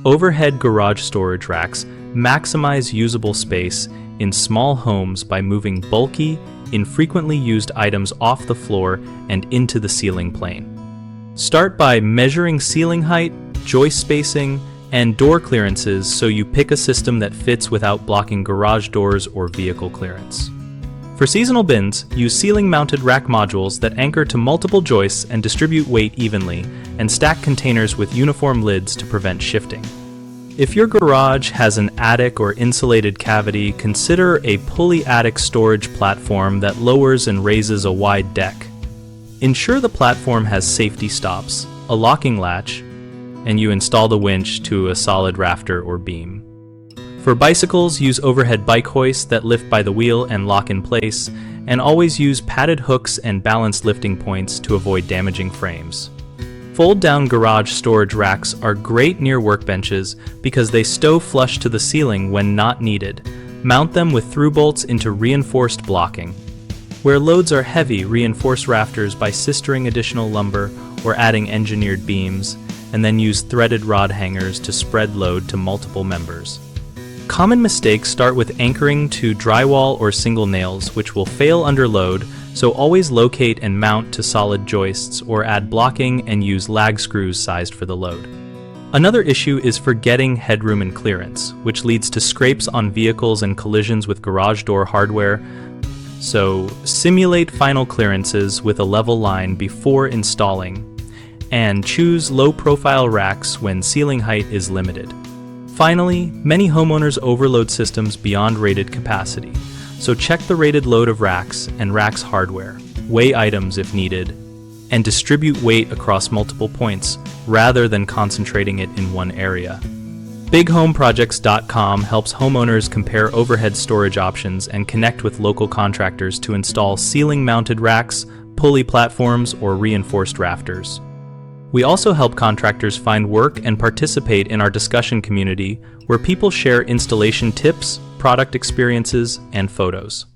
Overhead garage storage racks maximize usable space in small homes by moving bulky, infrequently used items off the floor and into the ceiling plane. Start by measuring ceiling height, joist spacing, and door clearances so you pick a system that fits without blocking garage doors or vehicle clearance. For seasonal bins, use ceiling-mounted rack modules that anchor to multiple joists and distribute weight evenly, and stack containers with uniform lids to prevent shifting. If your garage has an attic or insulated cavity, consider a Pulley attic storage platform that lowers and raises a wide deck. Ensure the platform has safety stops, a locking latch, and you install the winch to a solid rafter or beam. For bicycles, use overhead bike hoists that lift by the wheel and lock in place, and always use padded hooks and balanced lifting points to avoid damaging frames. Fold-down garage storage racks are great near workbenches because they stow flush to the ceiling when not needed. Mount them with through bolts into reinforced blocking. Where loads are heavy, reinforce rafters by sistering additional lumber or adding engineered beams, and then use threaded rod hangers to spread load to multiple members. Common mistakes start with anchoring to drywall or single nails, which will fail under load, so always locate and mount to solid joists or add blocking and use lag screws sized for the load. Another issue is forgetting headroom and clearance, which leads to scrapes on vehicles and collisions with garage door hardware. So simulate final clearances with a level line before installing, and choose low-profile racks when ceiling height is limited. Finally, many homeowners overload systems beyond rated capacity, so check the rated load of racks and racks hardware, weigh items if needed, and distribute weight across multiple points rather than concentrating it in one area. BigHomeProjects.com helps homeowners compare overhead storage options and connect with local contractors to install ceiling-mounted racks, pulley platforms, or reinforced rafters. We also help contractors find work and participate in our discussion community where people share installation tips, product experiences, and photos.